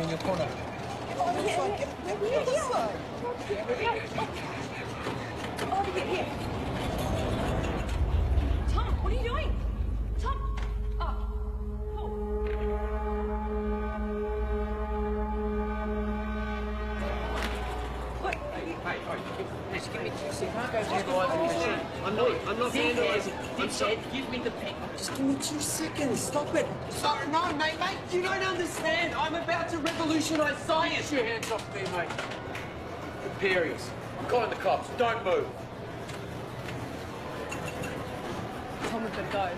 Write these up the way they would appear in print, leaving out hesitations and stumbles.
in your corner. Oh, yeah. Get this side. Oh, here. Tom, what are you doing? Tom! Oh. Just give me 2 seconds. Can't go vandalising. I'm not vandalising. I'm sorry. Give me the pen. Just give me 2 seconds. Stop it. Sorry, no, mate. You don't understand. I'm about to revolutionise science. Get your hands off me, mate. Imperials. I'm calling the cops. Don't move. Tom, we've got to go.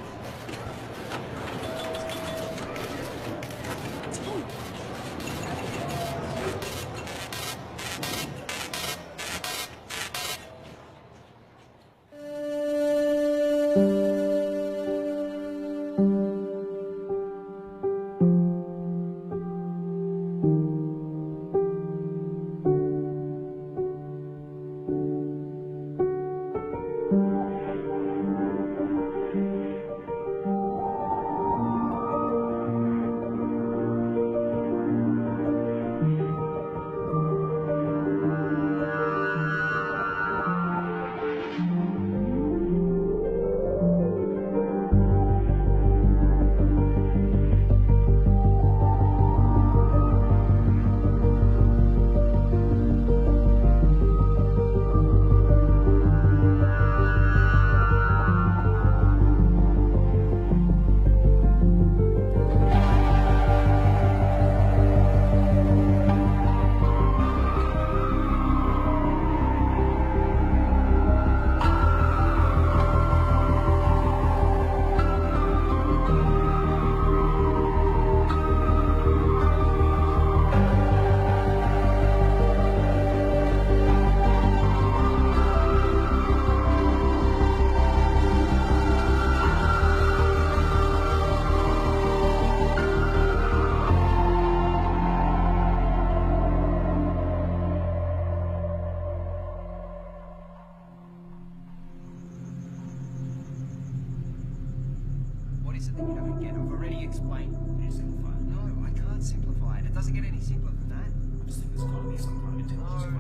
is it that you don't get? I've already explained. You simplify it. No, I can't simplify it. It doesn't get any simpler than that. I just think there's got to be some kind of intelligence.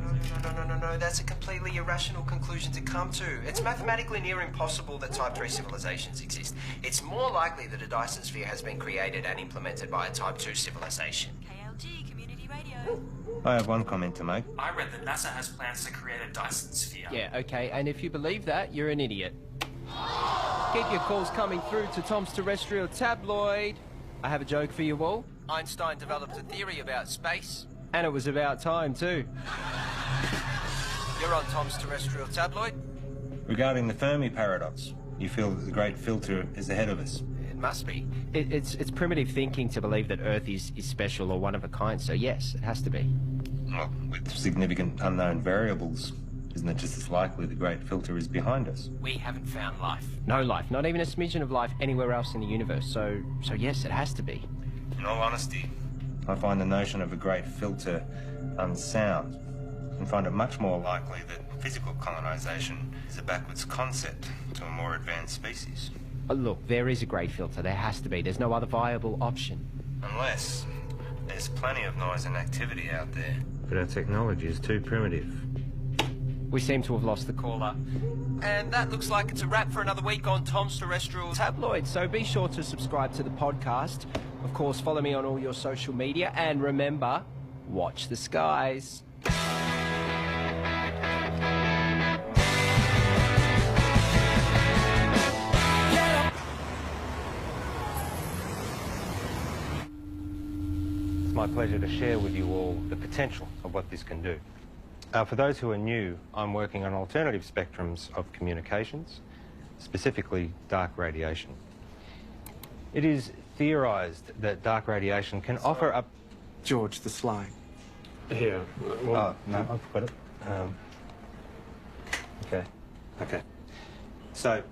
No. That's a completely irrational conclusion to come to. It's mathematically near impossible that Type 3 civilizations exist. It's more likely that a Dyson sphere has been created and implemented by a Type 2 civilization. KLG, Community Radio. I have one comment to make. I read that NASA has plans to create a Dyson sphere. Yeah, okay, and if you believe that, you're an idiot. Keep your calls coming through to Tom's Terrestrial Tabloid. I have a joke for you all. Einstein developed a theory about space, and it was about time too. You're on Tom's Terrestrial Tabloid. Regarding the Fermi paradox, you feel that the great filter is ahead of us? It must be. It's primitive thinking to believe that Earth is special or one of a kind, so yes, it has to be. Well, with significant unknown variables, isn't it just as likely the great filter is behind us? We haven't found life. No life, not even a smidgen of life anywhere else in the universe, so yes, it has to be. In all honesty, I find the notion of a great filter unsound and find it much more likely that physical colonization is a backwards concept to a more advanced species. Look, there is a great filter. There has to be. There's no other viable option. Unless there's plenty of noise and activity out there. But our technology is too primitive. We seem to have lost the caller. And that looks like it's a wrap for another week on Tom's Terrestrial Tabloid. So be sure to subscribe to the podcast. Of course, follow me on all your social media. And remember, watch the skies. It's my pleasure to share with you all the potential of what this can do. For those who are new, I'm working on alternative spectrums of communications, specifically dark radiation. It is theorised that dark radiation can offer up... George, the slide. Here. Well, no, I've got it. Okay. So,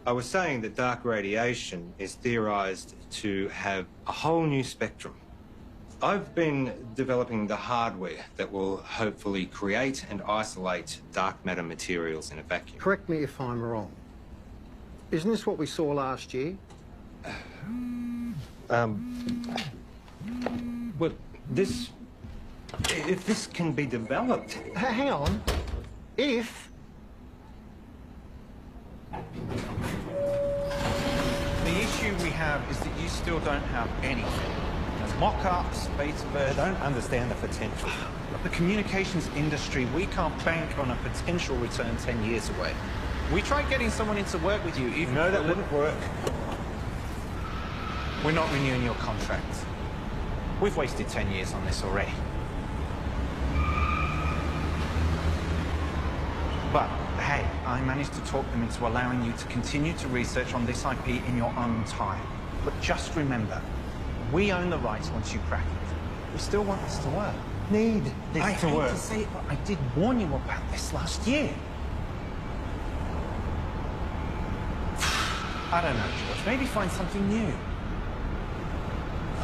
I was saying that dark radiation is theorised to have a whole new spectrum. I've been developing the hardware that will hopefully create and isolate dark matter materials in a vacuum. Correct me if I'm wrong. Isn't this what we saw last year? Well, if this can be developed. Hang on. If... The issue we have is that you still don't have anything. There's mock-ups, beta versions. I don't understand the potential. The communications industry, we can't bank on a potential return 10 years away. We tried getting someone in to work with you, even... No, that wouldn't work. We're not renewing your contract. We've wasted 10 years on this already. But, hey, I managed to talk them into allowing you to continue to research on this IP in your own time. But just remember, we own the rights once you crack it. We still want this to work. Need this I to hate work. to say it, but I did warn you about this last year. I don't know, George. Maybe find something new.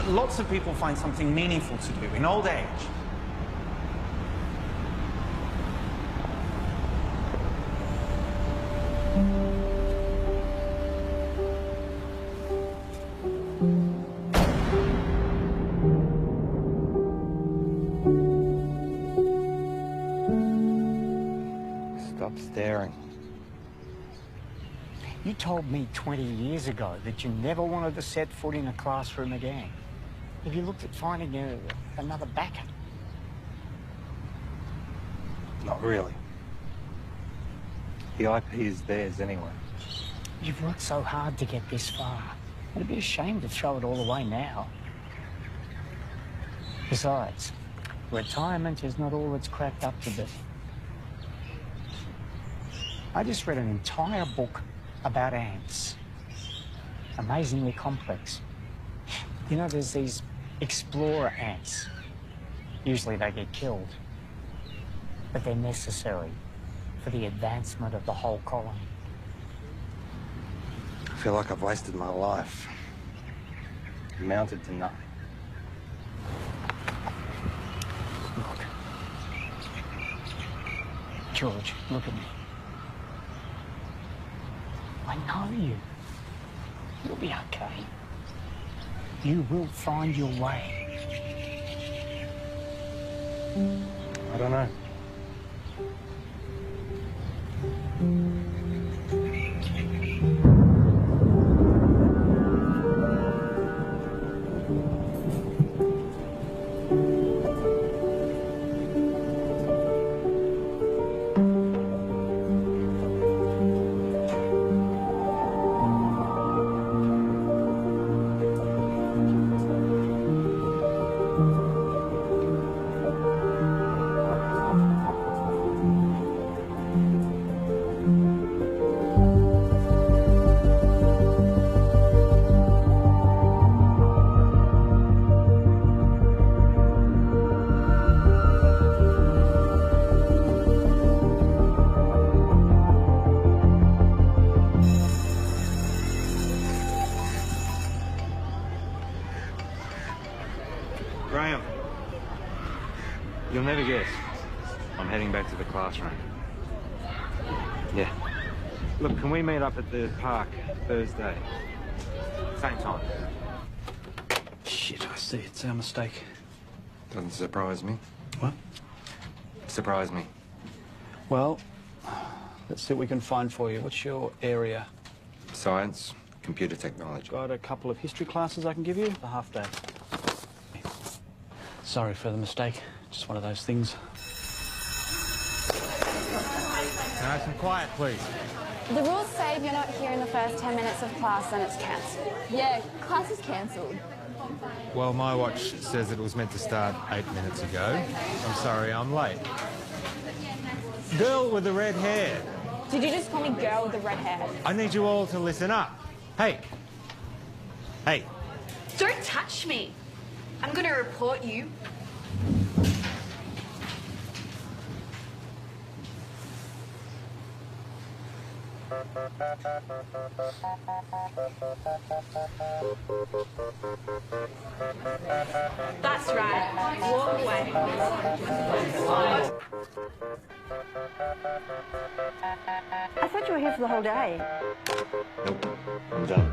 Lots of people find something meaningful to do in old age. Stop staring. You told me 20 years ago that you never wanted to set foot in a classroom again. Have you looked at finding another backer? Not really. The IP is theirs anyway. You've worked so hard to get this far. It'd be a shame to throw it all away now. Besides, retirement is not all it's cracked up to be. I just read an entire book about ants. Amazingly complex. You know, there's these explorer ants. Usually they get killed. But they're necessary for the advancement of the whole colony. I feel like I've wasted my life. Amounted to nothing. Look. George, look at me. I know you. You'll be okay. You will find your way. I don't know. Graham, you'll never guess. I'm heading back to the classroom. Yeah. Look, can we meet up at the park Thursday? Same time. Shit, I see. It's our mistake. Doesn't surprise me. What? Surprise me. Well, let's see what we can find for you. What's your area? Science, computer technology. Got a couple of history classes I can give you. A half day. Sorry for the mistake. Just one of those things. Nice and quiet, please. The rules say if you're not here in the first 10 minutes of class, then it's cancelled. Yeah, class is cancelled. Well, my watch says it was meant to start 8 minutes ago. I'm sorry, I'm late. Girl with the red hair. Did you just call me girl with the red hair? I need you all to listen up. Hey. Hey. Don't touch me. I'm going to report you. That's right. Walk away. I thought you were here for the whole day. Nope. I'm done.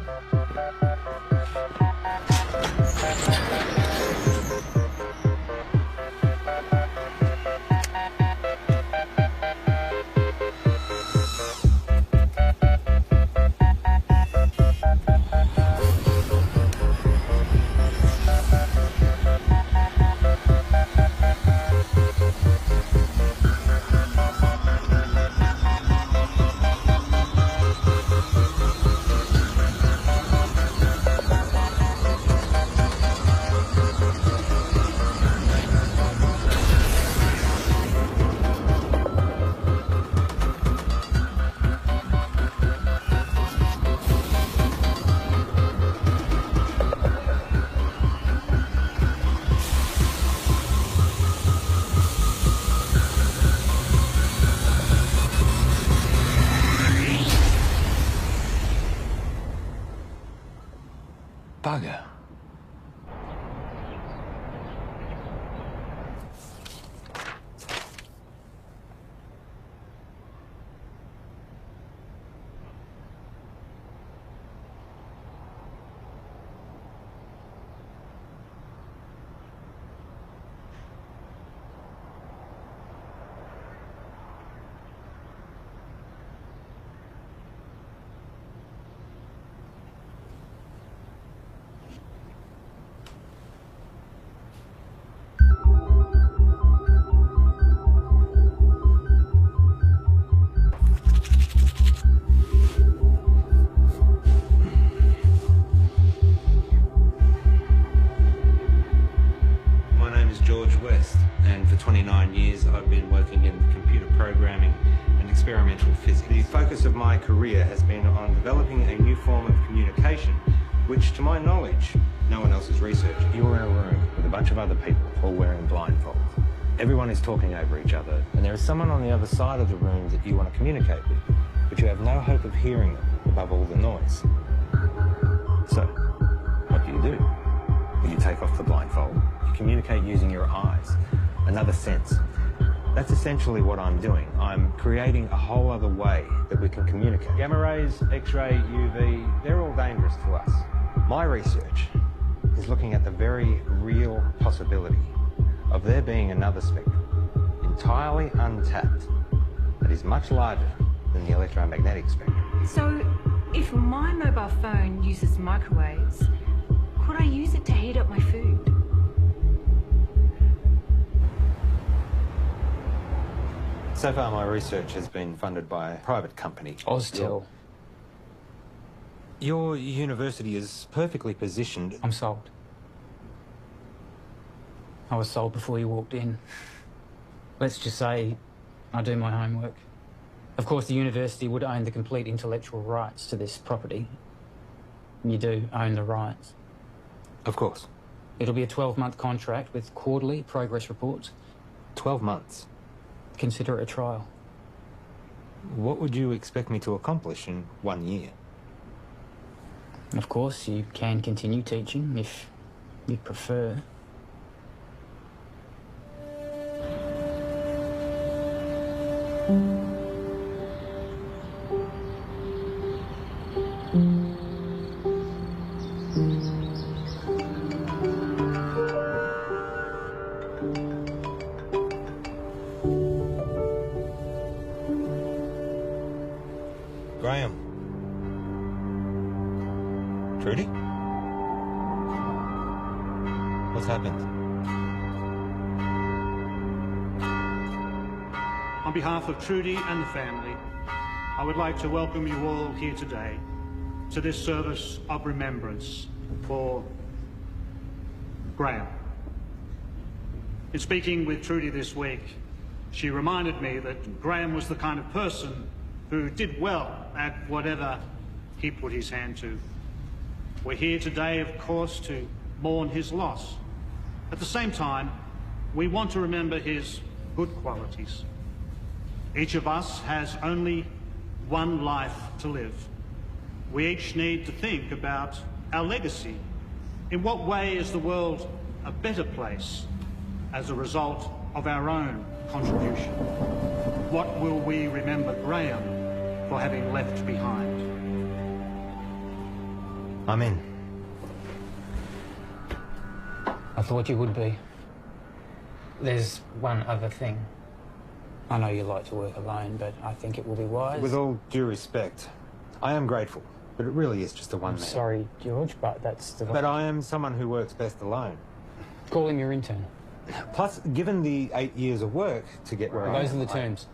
29 years, I've been working in computer programming and experimental physics. The focus of my career has been on developing a new form of communication, which, to my knowledge, no one else has researched. You're in a room with a bunch of other people, all wearing blindfolds. Everyone is talking over each other, and there is someone on the other side of the room that you want to communicate with, but you have no hope of hearing them above all the noise. So, what do? Well, you take off the blindfold. You communicate using your eyes, another sense. That's essentially what I'm doing. I'm creating a whole other way that we can communicate. Gamma rays, X-ray, UV, they're all dangerous to us. My research is looking at the very real possibility of there being another spectrum, entirely untapped, that is much larger than the electromagnetic spectrum. So, if my mobile phone uses microwaves, could I use it to heat up my food? So far, my research has been funded by a private company. Oztil. Your university is perfectly positioned. I'm sold. I was sold before you walked in. Let's just say I do my homework. Of course, the university would own the complete intellectual rights to this property. You do own the rights. Of course. It'll be a 12-month contract with quarterly progress reports. 12 months? Consider it a trial. What would you expect me to accomplish in 1 year? Of course, you can continue teaching if you prefer. Graham. Trudy? What's happened? On behalf of Trudy and the family, I would like to welcome you all here today to this service of remembrance for Graham. In speaking with Trudy this week, she reminded me that Graham was the kind of person who did well at whatever he put his hand to. We're here today, of course, to mourn his loss. At the same time, we want to remember his good qualities. Each of us has only one life to live. We each need to think about our legacy. In what way is the world a better place as a result of our own contribution? What will we remember Graham for having left behind? I'm in. I thought you would be. There's one other thing. I know you like to work alone, but I think it will be wise. With all due respect, I am grateful, but it really is just a one-man. Sorry, George, but that's the... But I am someone who works best alone. Call him your intern. Plus, given the 8 years of work to get where I am... Those are the terms.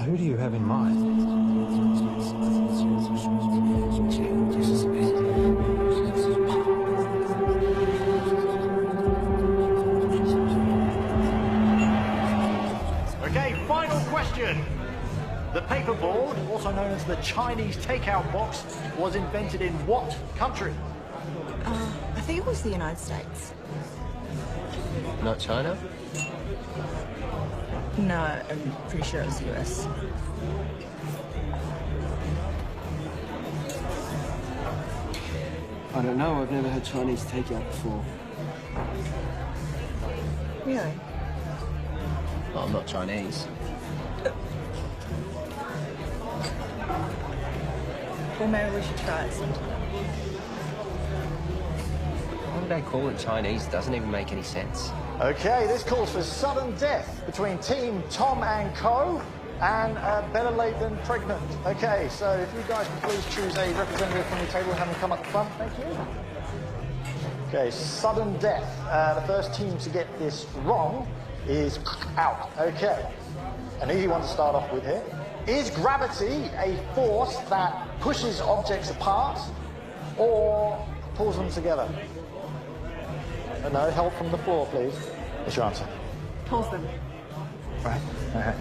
Who do you have in mind? Okay, final question. The paperboard, also known as the Chinese takeout box, was invented in what country? I think it was the United States. Not China? No, I'm pretty sure it was the US. I don't know. I've never had Chinese takeout before. Really? Well, I'm not Chinese. Well, maybe we should try it sometime. Why would they call it Chinese? It doesn't even make any sense. Okay, this calls for sudden death between Team Tom and Co. and better late than pregnant. Okay, so if you guys can please choose a representative from your table and have them come up the front, thank you. Okay, sudden death. The first team to get this wrong is out. Okay, an easy one to start off with here. Is gravity a force that pushes objects apart or pulls them together? No, help from the floor, please. What's your answer? Pulls them. Right.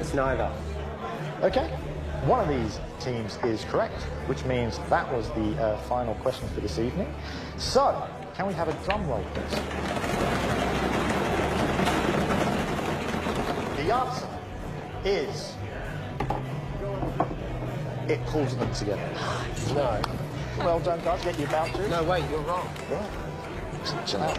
It's neither. Okay. One of these teams is correct, which means that was the final question for this evening. So, can we have a drum roll, please? The answer is... it pulls them together. No. Well done, guys. Get you about to. No, wait, you're wrong. Right. Chill out.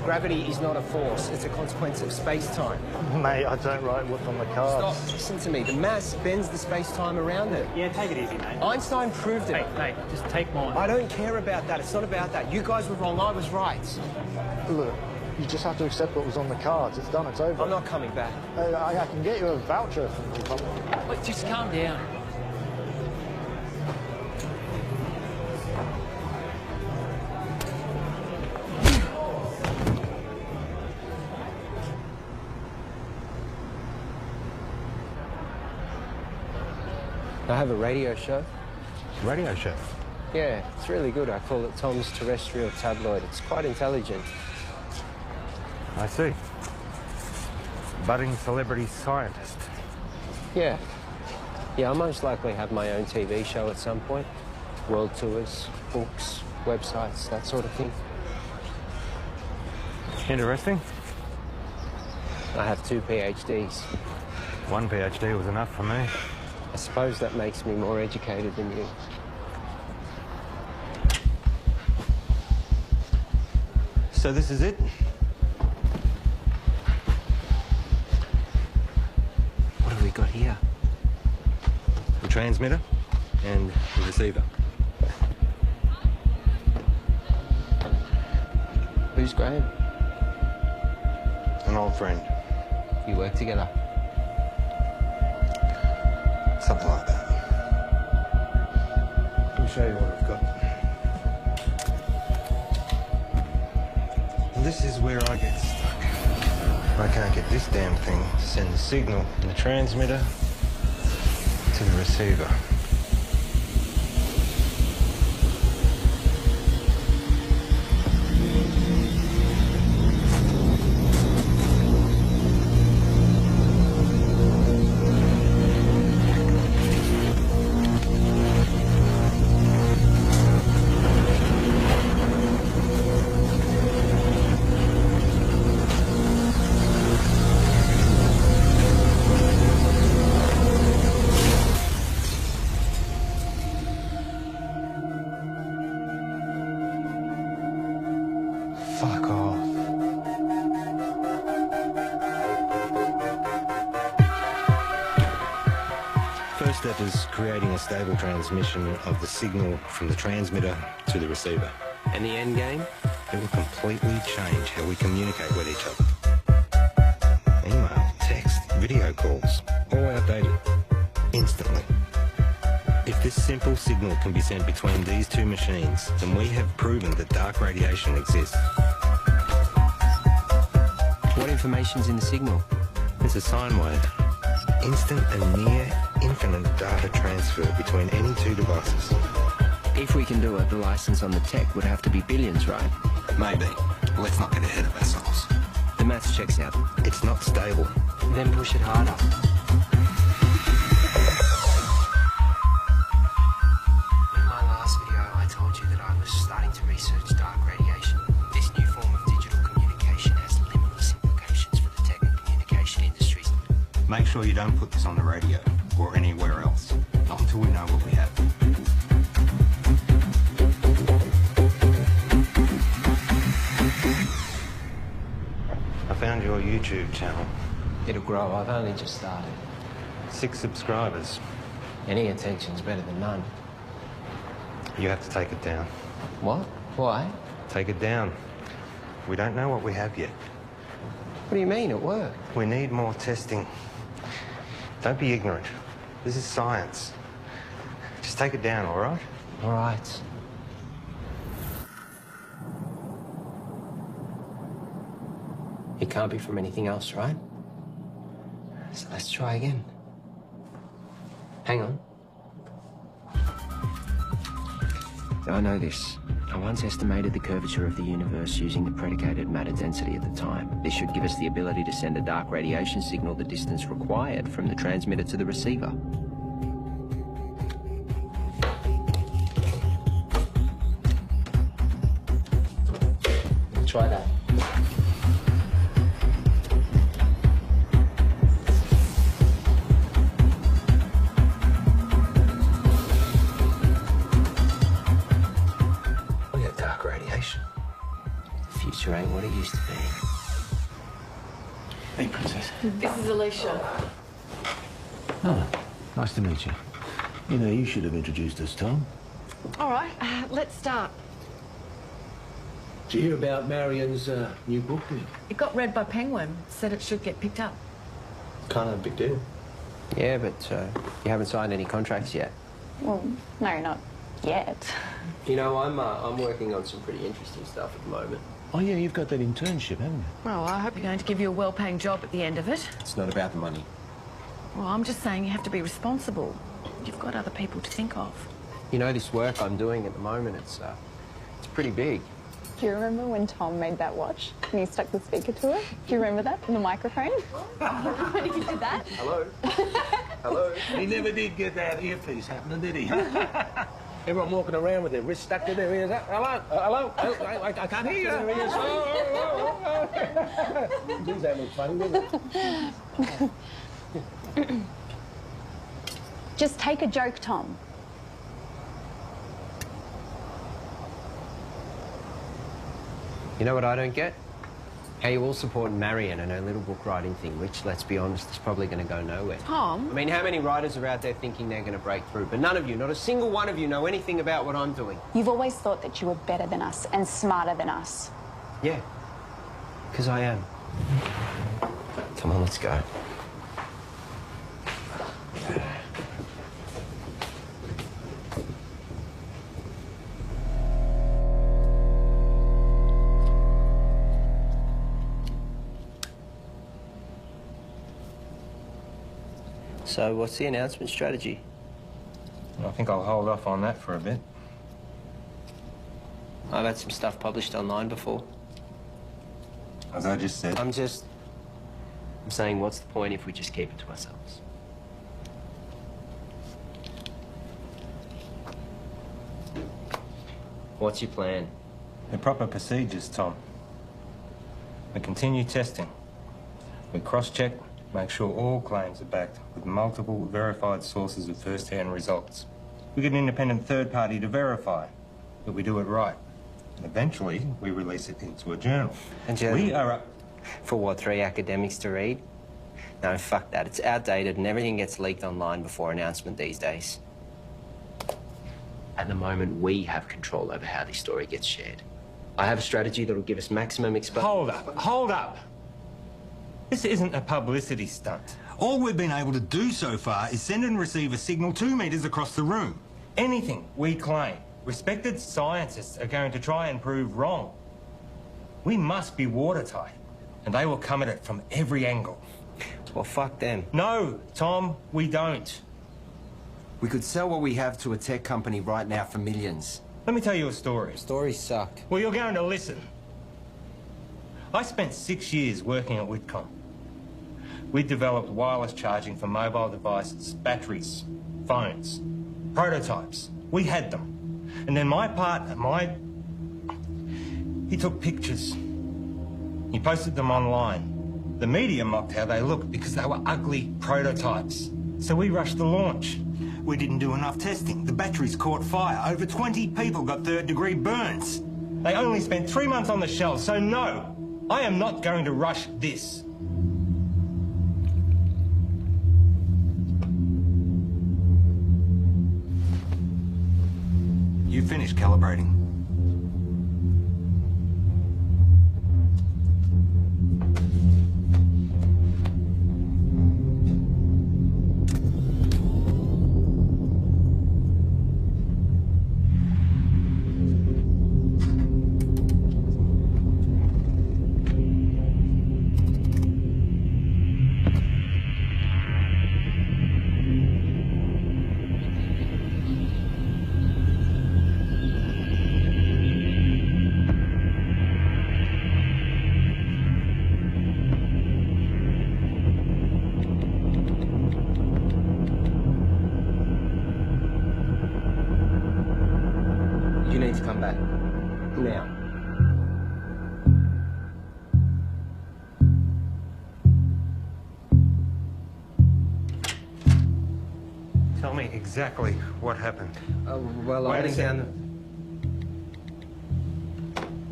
Gravity is not a force, it's a consequence of space-time. Mate, I don't write what's on the cards. Stop, listen to me. The mass bends the space-time around it. Yeah, take it easy, mate. Einstein proved it. Mate, just take mine. I don't care about that. It's not about that. You guys were wrong. I was right. Look, you just have to accept what was on the cards. It's done. It's over. I'm not coming back. I can get you a voucher from the Republic. Wait, just calm down. I have a radio show. Radio show? Yeah, it's really good. I call it Tom's Terrestrial Tabloid. It's quite intelligent. I see. Budding celebrity scientist. Yeah. Yeah, I'll most likely have my own TV show at some point. World tours, books, websites, that sort of thing. Interesting. I have 2 PhDs. One PhD was enough for me. I suppose that makes me more educated than you. So this is it? What have we got here? The transmitter and the receiver. Who's Graham? An old friend. You work together? Something like that. Let me show you what I've got. This is where I get stuck. I can't get this damn thing to send the signal from the transmitter to the receiver. Fuck off. First step is creating a stable transmission of the signal from the transmitter to the receiver. And the end game? It will completely change how we communicate with each other. Email, text, video calls, all outdated. Instantly. If this simple signal can be sent between these two machines, then we have proven that dark radiation exists. What information's in the signal? It's a sine wave. Instant and near infinite data transfer between any two devices. If we can do it, the license on the tech would have to be billions, right? Maybe. Let's not get ahead of ourselves. The maths checks out. It's not stable. Then push it harder. In my last video, I told you that I was starting to research dark radiation. This new form of digital communication has limitless implications for the tech and communication industries. Make sure you don't put this on the radio or anywhere else. Not until we know what we have. I found your YouTube channel. It'll grow. I've only just started. 6 subscribers. Any attention's better than none. You have to take it down. What? Why? Take it down. We don't know what we have yet. What do you mean, at work? We need more testing. Don't be ignorant. This is science. Just take it down, all right? All right. It can't be from anything else, right? So let's try again. Hang on. I know this. I once estimated the curvature of the universe using the predicated matter density at the time. This should give us the ability to send a dark radiation signal the distance required from the transmitter to the receiver. Try that. Look at dark radiation. The future ain't what it used to be. Hey, Princess. This is Alicia. Oh, nice to meet you. You know, you should have introduced us, Tom. All right, let's start. Did you hear about Marion's new book? It got read by Penguin. Said it should get picked up. Kind of a big deal. Yeah, but you haven't signed any contracts yet. Well, no, not yet. You know, I'm working on some pretty interesting stuff at the moment. Oh, yeah, you've got that internship, haven't you? Well, I hope you're going to give you a well-paying job at the end of it. It's not about the money. Well, I'm just saying you have to be responsible. You've got other people to think of. You know, this work I'm doing at the moment, it's pretty big. Do you remember when Tom made that watch and he stuck the speaker to it? Do you remember that from the microphone? When he did that? Hello? Hello? He never did get that earpiece happening, did he? Everyone walking around with their wrists stuck to their ears. Hello? Hello? I can't hear you. Geez, that looks funny, doesn't it? Just take a joke, Tom. You know what I don't get? How you all support Marion and her little book writing thing, which, let's be honest, is probably going to go nowhere. Tom? I mean, how many writers are out there thinking they're going to break through? But none of you, not a single one of you, know anything about what I'm doing. You've always thought that you were better than us and smarter than us. Yeah, because I am. Come on, let's go. So, what's the announcement strategy? I think I'll hold off on that for a bit. I've had some stuff published online before. As I just said. I'm saying, what's the point if we just keep it to ourselves? What's your plan? The proper procedures, Tom. We continue testing. We cross-check, make sure all claims are backed with multiple verified sources of first-hand results. We get an independent third party to verify that we do it right. And eventually, we release it into a journal. And journal? We are up... For what, 3 academics to read? No, fuck that. It's outdated and everything gets leaked online before announcement these days. At the moment, we have control over how this story gets shared. I have a strategy that'll give us maximum exposure. Hold up. This isn't a publicity stunt. All we've been able to do so far is send and receive a signal 2 meters across the room. Anything we claim, respected scientists are going to try and prove wrong. We must be watertight, and they will come at it from every angle. Well, fuck them. No, Tom, we don't. We could sell what we have to a tech company right now for millions. Let me tell you a story. Stories suck. Well, you're going to listen. I spent 6 years working at Whitcomb. We developed wireless charging for mobile devices, batteries, phones, prototypes. We had them. And then my partner, he took pictures. He posted them online. The media mocked how they looked because they were ugly prototypes. So we rushed the launch. We didn't do enough testing. The batteries caught fire. Over 20 people got third-degree burns. They only spent 3 months on the shelf, so no, I am not going to rush this. You finished calibrating. You need to come back. Now. Tell me exactly what happened. Well, I went down the...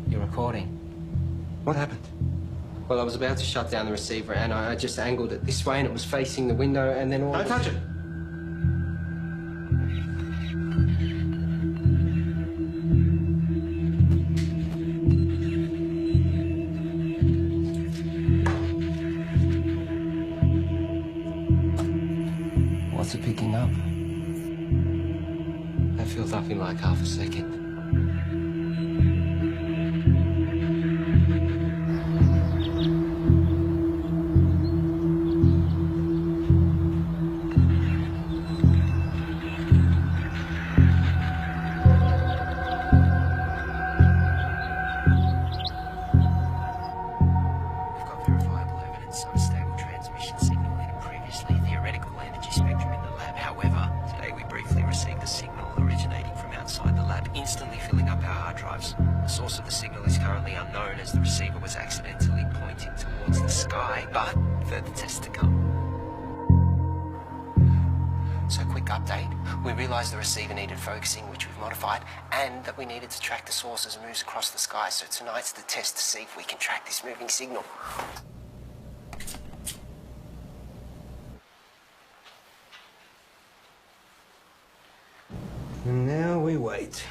You're recording. What happened? Well, I was about to shut down the receiver and I just angled it this way and it was facing the window and then all... Don't touch it! What's it picking up? That feels up in like half a second. Focusing, which we've modified, and that we needed to track the source as it moves across the sky. So tonight's the test to see if we can track this moving signal. And now we wait.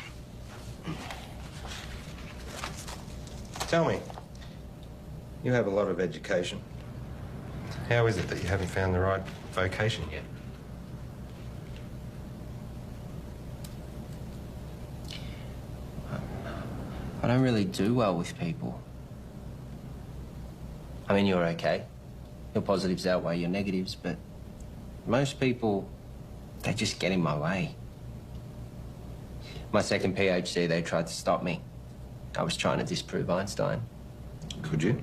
Tell me, you have a lot of education. How is it that you haven't found the right vocation yet? I don't really do well with people. I mean, you're okay. Your positives outweigh your negatives, but most people, they just get in my way. My second PhD, they tried to stop me. I was trying to disprove Einstein. Could you?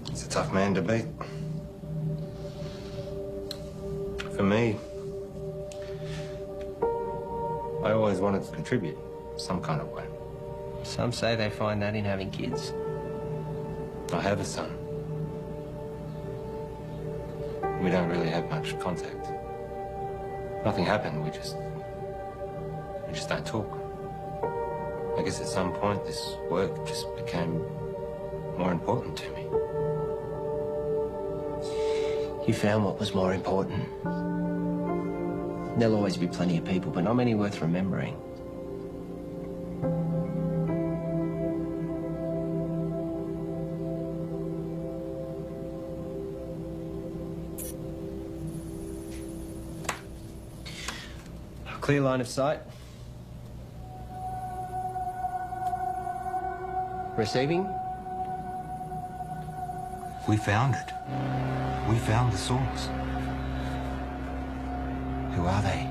It's a tough man to beat. For me, I always wanted to contribute some kind of way. Some say they find that in having kids. I have a son. We don't really have much contact. Nothing happened, we just don't talk. I guess at some point this work just became more important to me. You found what was more important. There'll always be plenty of people, but not many worth remembering. Clear line of sight. Receiving? We found it. We found the source. Who are they?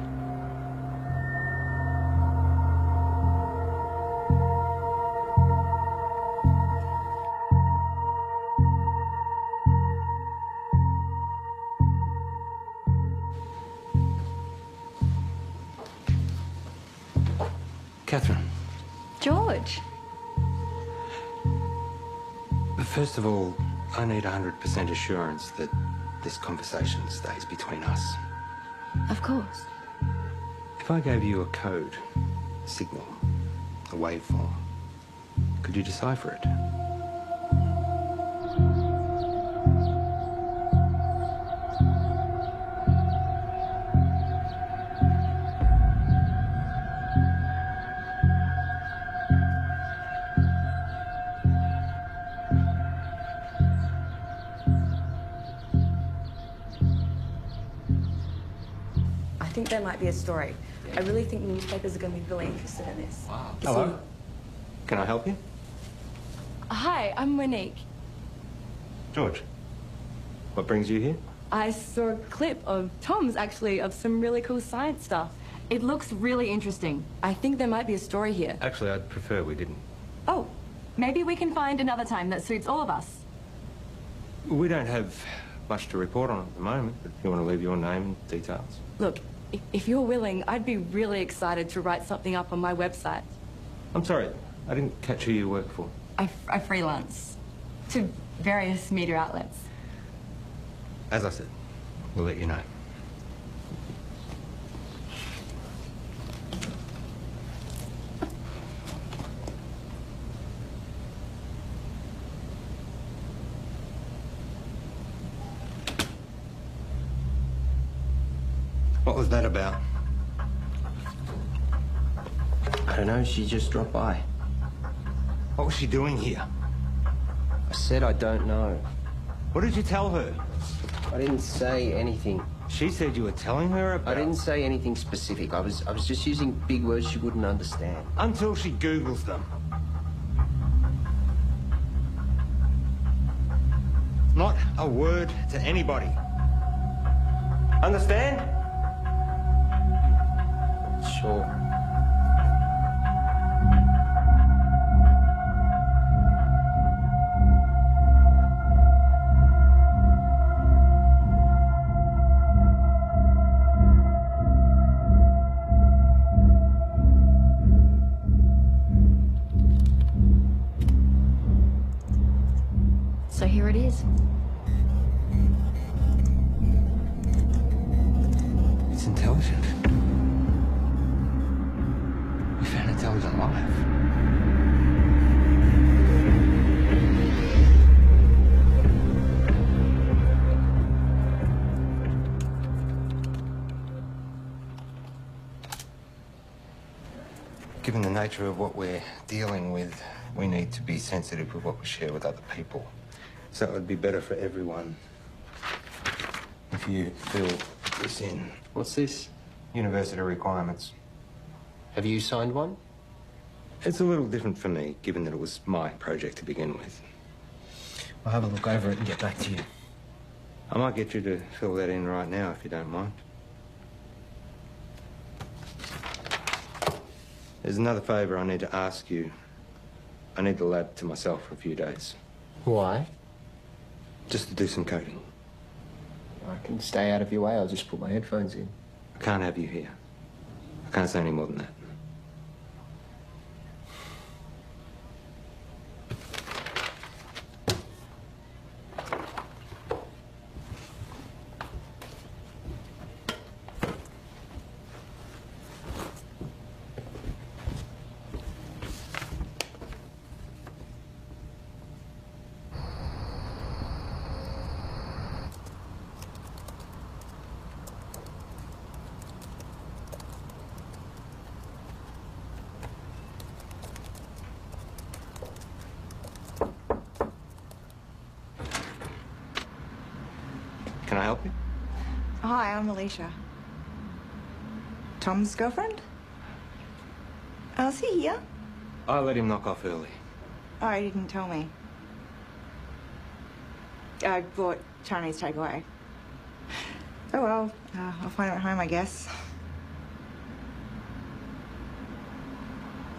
Catherine. George. First of all, I need 100% assurance that this conversation stays between us. Of course. If I gave you a code, a signal, a waveform, could you decipher it? I think there might be a story. I really think newspapers are going to be really interested in this. Wow. Hello. Can I help you? Hi, I'm Monique. George. What brings you here? I saw a clip of Tom's, actually, of some really cool science stuff. It looks really interesting. I think there might be a story here. Actually, I'd prefer we didn't. Oh, maybe we can find another time that suits all of us. We don't have much to report on at the moment, but if you want to leave your name and details. Look, If you're willing, I'd be really excited to write something up on my website. I'm sorry, I didn't catch who you work for. I freelance to various media outlets. As I said, we'll let you know. What was that about? I don't know, she just dropped by. What was she doing here? I said I don't know. What did you tell her? I didn't say anything. She said you were telling her about... I didn't say anything specific. I was just using big words she wouldn't understand. Until she Googles them. Not a word to anybody. Understand? Sure. So here it is. It's intelligent. We found intelligent life. Given the nature of what we're dealing with, we need to be sensitive with what we share with other people. So it would be better for everyone if you fill this in. What's this? University requirements. Have you signed one? It's a little different for me, given that it was my project to begin with. I'll have a look over it and get back to you. I might get you to fill that in right now, if you don't mind. There's another favour I need to ask you. I need the lab to myself for a few days. Why? Just to do some coding. I can stay out of your way. I'll just put my headphones in. I can't have you here. I can't say any more than that. Can I help you? Hi, I'm Alicia. Tom's girlfriend? Oh, is he here? I let him knock off early. Oh, he didn't tell me. I bought Chinese takeaway. Oh well, I'll find him at home, I guess.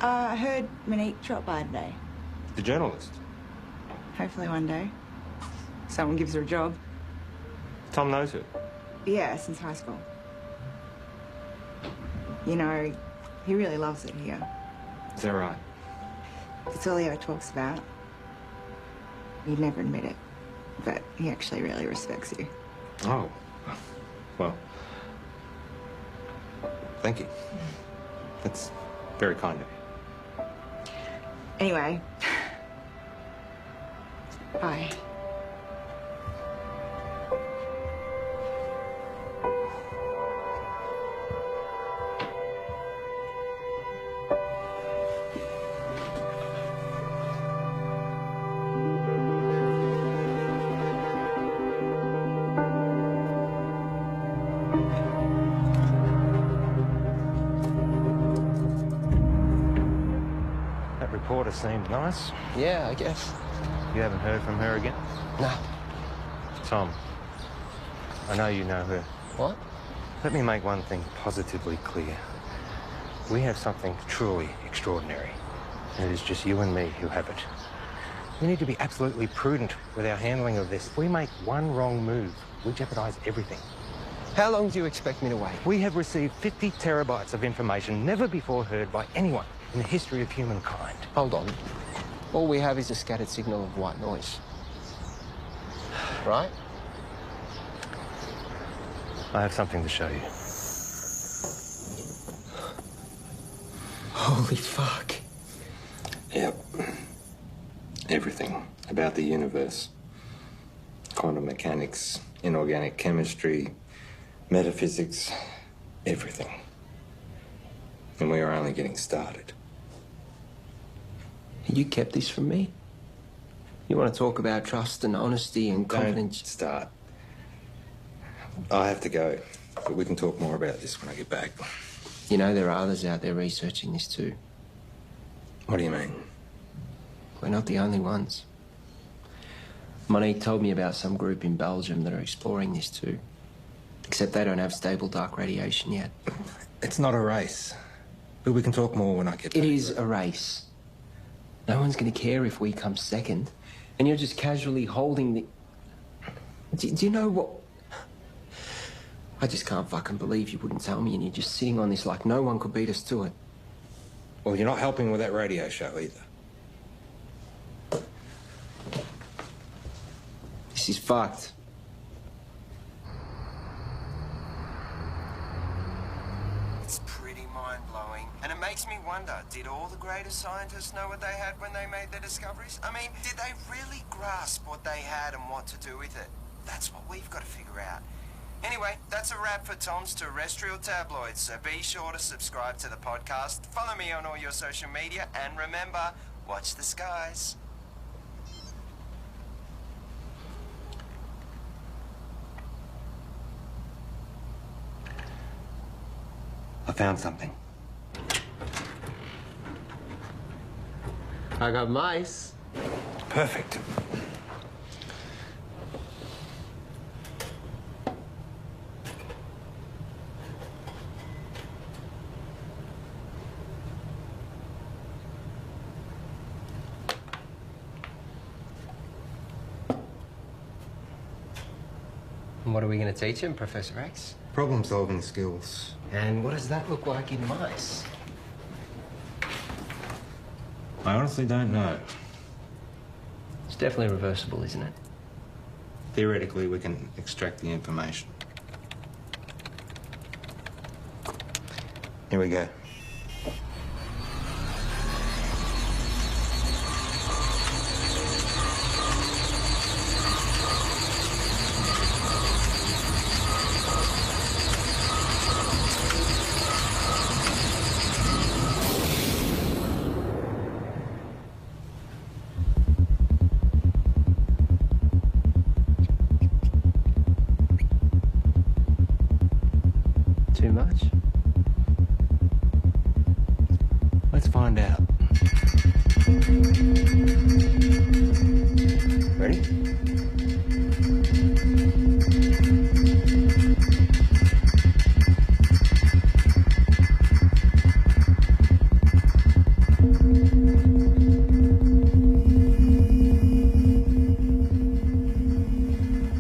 I heard Monique dropped by today. The journalist. Hopefully one day. Someone gives her a job. Tom knows her. Yeah, since high school. You know, he really loves it here. Is that right? It's all he ever talks about. He'd never admit it, but he actually really respects you. Oh. Well. Thank you. That's very kind of you. Anyway. Bye. Reporter seemed nice. Yeah, I guess. You haven't heard from her again? No. Tom, I know you know her. What? Let me make one thing positively clear. We have something truly extraordinary, and it is just you and me who have it. We need to be absolutely prudent with our handling of this. If we make one wrong move, we jeopardize everything. How long do you expect me to wait? We have received 50 terabytes of information never before heard by anyone in the history of humankind. Hold on. All we have is a scattered signal of white noise. Right? I have something to show you. Holy fuck. Yep. Everything about the universe. Quantum mechanics, inorganic chemistry, metaphysics, everything. And we are only getting started. You kept this from me? You want to talk about trust and honesty and confidence? Don't start. I have to go, but we can talk more about this when I get back. You know, there are others out there researching this too. What do you mean? We're not the only ones. Monique told me about some group in Belgium that are exploring this too. Except they don't have stable dark radiation yet. It's not a race. But we can talk more when I get back. It is a race. No one's going to care if we come second. And you're just casually holding the... Do you know what... I just can't fucking believe you wouldn't tell me and you're just sitting on this like no one could beat us to it. Well, you're not helping with that radio show either. This is fucked. It's pretty mind-blowing. And it makes me wonder, did all the greatest scientists know what they had when they made their discoveries? I mean, did they really grasp what they had and what to do with it? That's what we've got to figure out. Anyway, that's a wrap for Tom's Terrestrial Tabloids, so be sure to subscribe to the podcast, follow me on all your social media, and remember, watch the skies. I found something. I got mice. Perfect. And what are we going to teach him, Professor X? Problem-solving skills. And what does that look like in mice? I honestly don't know. It's definitely reversible, isn't it? Theoretically, we can extract the information. Here we go. Too much? Let's find out. Ready?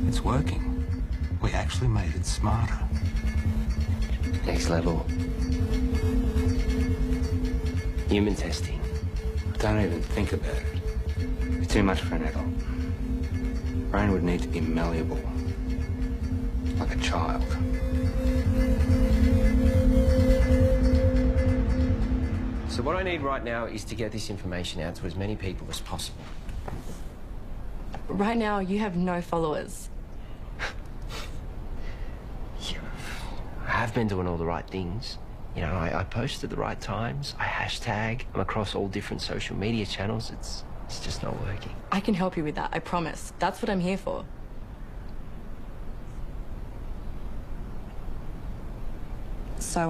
It's working. We actually made it smarter. Next level. Human testing. Don't even think about it. It's too much for an adult. Brain would need to be malleable. Like a child. So what I need right now is to get this information out to as many people as possible. Right now, you have no followers. I have been doing all the right things. You know, I post at the right times. I hashtag. I'm across all different social media channels. It's just not working. I can help you with that, I promise. That's what I'm here for. So,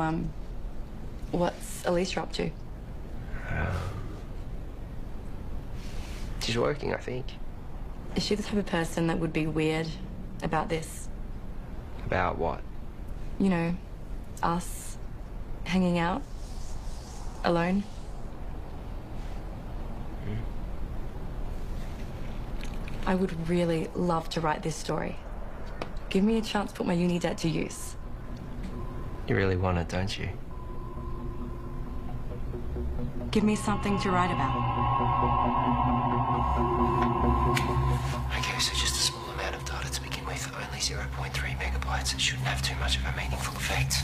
what's Alicia up to? She's working, I think. Is she the type of person that would be weird about this? About what? You know, us hanging out alone. I would really love to write this story. Give me a chance to put my uni debt to use. You really want it, don't you? Give me something to write about. Okay, so just a small amount of data to begin with. Only 0.3 megabytes. It shouldn't have too much of a meaningful effect.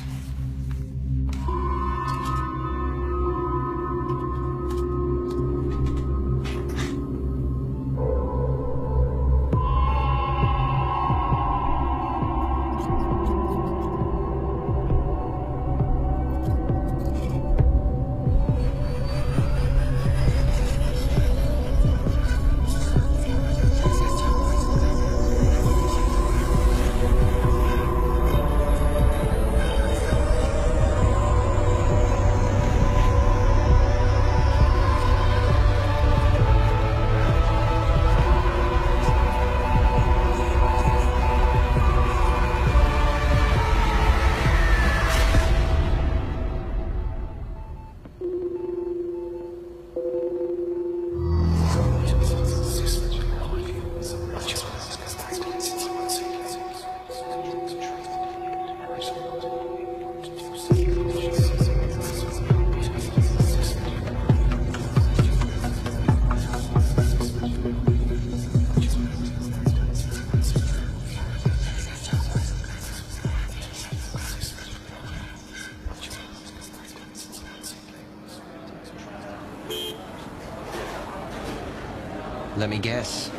Let me guess.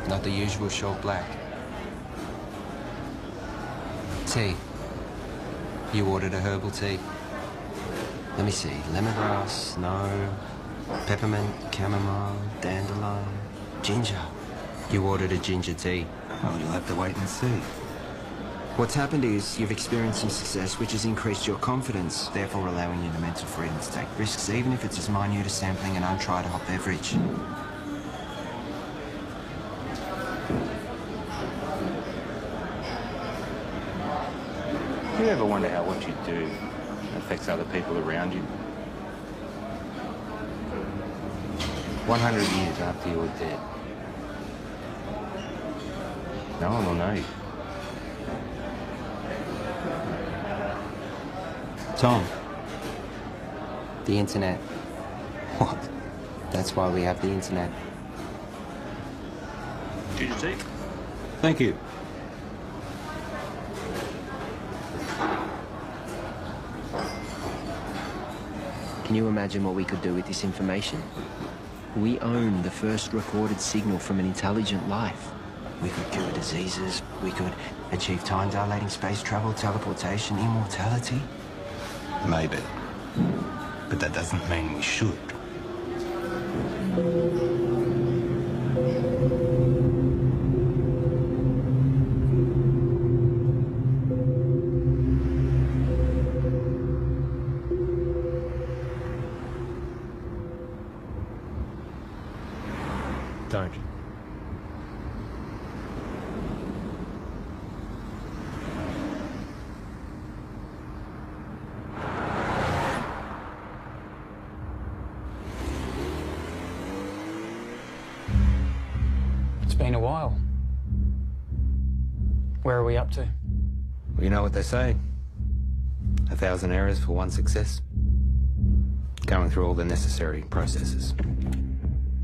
Not the usual short black. Tea. You ordered a herbal tea. Let me see. Lemongrass, no. Peppermint, chamomile, dandelion, ginger. You ordered a ginger tea. Well, you'll have to wait and see. What's happened is you've experienced some success, which has increased your confidence, therefore allowing you the mental freedom to take risks, even if it's as minute as sampling an untried hot beverage. Do you ever wonder how what you do affects other people around you? 100 years after you're dead, no one will know you. Tom. The internet. What? That's why we have the internet. Ginger tea? Thank you. Can you imagine what we could do with this information? We own the first recorded signal from an intelligent life. We could cure diseases, we could achieve time-dilating space travel, teleportation, immortality. Maybe. But that doesn't mean we should. Don't. It's been a while. Where are we up to? Well, you know what they say. 1,000 errors for one success. Going through all the necessary processes.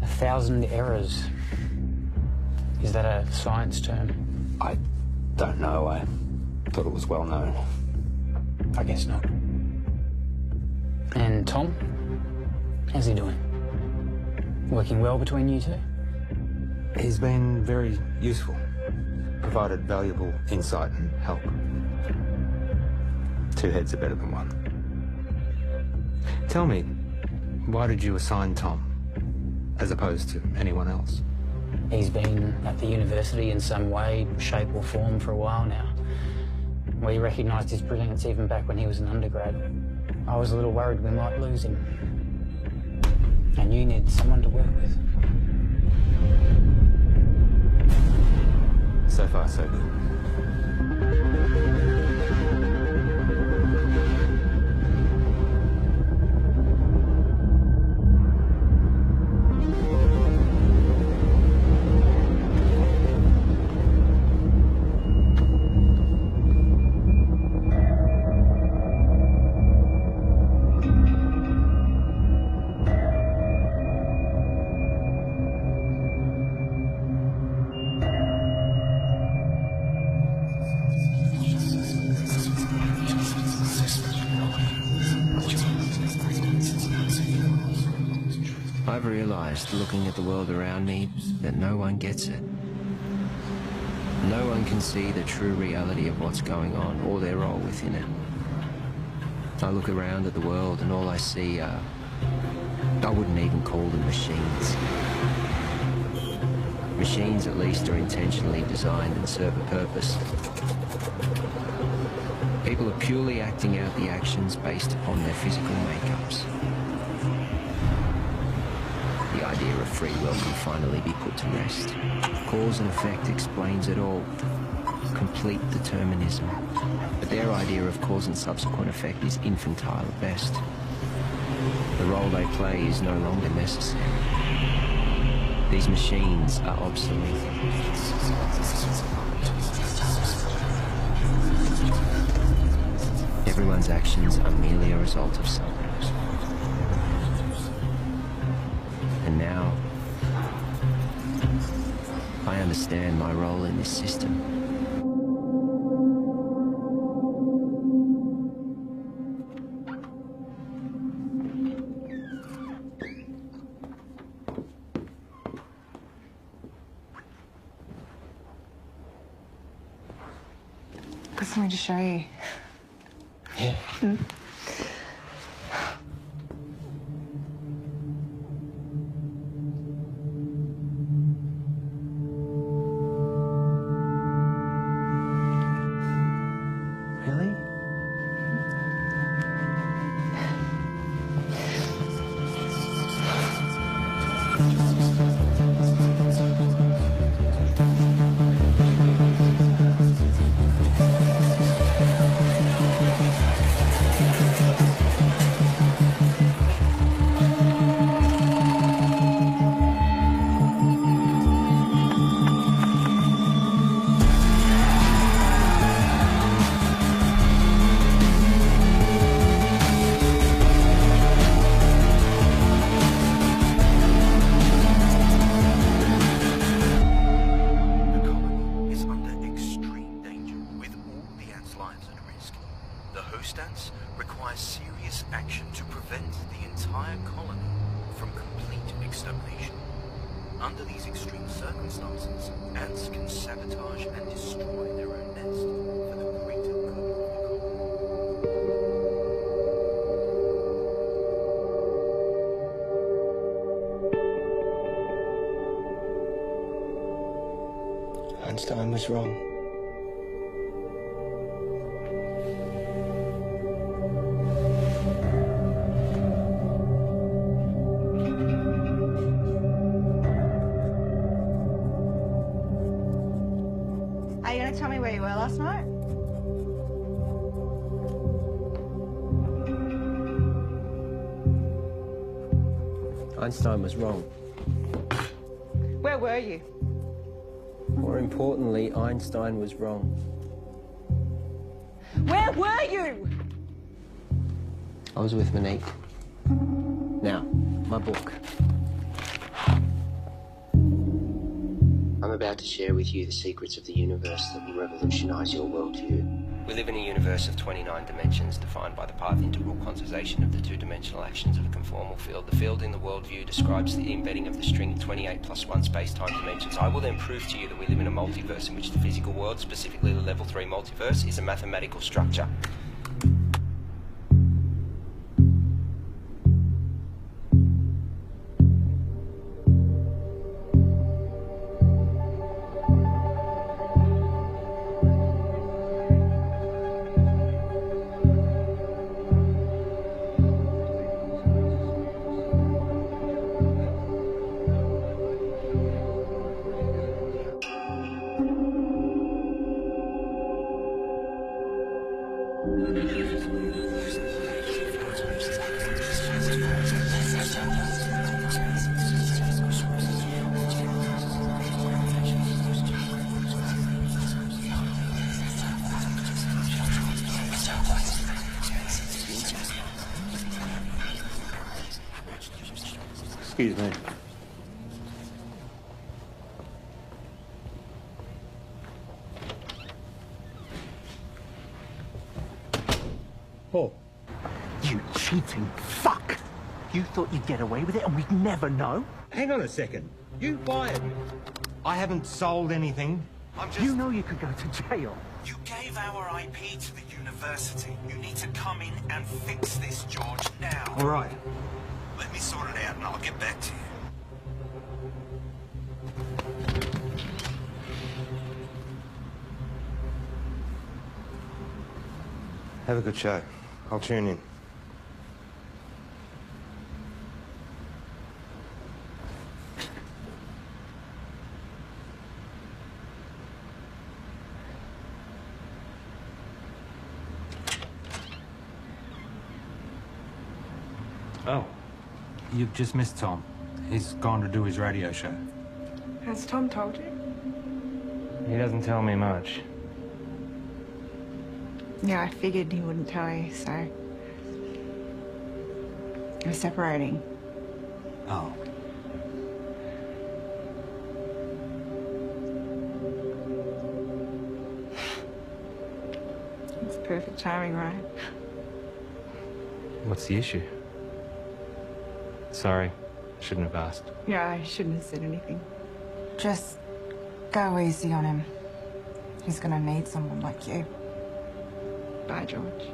1,000 errors. Is that a science term? I don't know. I thought it was well known. I guess not. And Tom? How's he doing? Working well between you two? He's been very useful. Provided valuable insight and help. Two heads are better than one. Tell me, why did you assign Tom, as opposed to anyone else? He's been at the university in some way, shape or form for a while now. We recognised his brilliance even back when he was an undergrad. I was a little worried we might lose him. And you need someone to work with. So far, so good. I've realized, looking at the world around me, that no one gets it. No one can see the true reality of what's going on or their role within it. I look around at the world and all I see are... I wouldn't even call them machines. Machines, at least, are intentionally designed and serve a purpose. People are purely acting out the actions based upon their physical makeups. The idea of free will can finally be put to rest. Cause and effect explains it all. Complete determinism. But their idea of cause and subsequent effect is infantile at best. The role they play is no longer necessary. These machines are obsolete. Everyone's actions are merely a result of something. And now, I understand my role in this system. Got something to show you. Yeah. Really? Under these extreme circumstances, ants can sabotage and destroy their own nest for the greater good of the colony. Einstein was wrong. Are you going to tell me where you were last night? Einstein was wrong. Where were you? More importantly, Einstein was wrong. Where were you? I was with Monique. Now, my book. I'm about to share with you the secrets of the universe that will revolutionize your worldview. We live in a universe of 29 dimensions defined by the path integral quantization of the two-dimensional actions of a conformal field. The field in the worldview describes the embedding of the string 28 plus 1 space-time dimensions. I will then prove to you that we live in a multiverse in which the physical world, specifically the level 3 multiverse, is a mathematical structure. Excuse me. Oh. You cheating fuck! You thought you'd get away with it and we'd never know? Hang on a second. You fired me. I haven't sold anything. You know you could go to jail. You gave our IP to the university. You need to come in and fix this, George, now. All right. Let me sort it out and I'll get back to you. Have a good show. I'll tune in. Oh, you've just missed Tom. He's gone to do his radio show. Has Tom told you? He doesn't tell me much. Yeah, I figured he wouldn't tell you, so... We're separating. Oh. It's perfect timing, right? What's the issue? Sorry, shouldn't have asked. Yeah, I shouldn't have said anything. Just go easy on him. He's gonna need someone like you. Bye, George.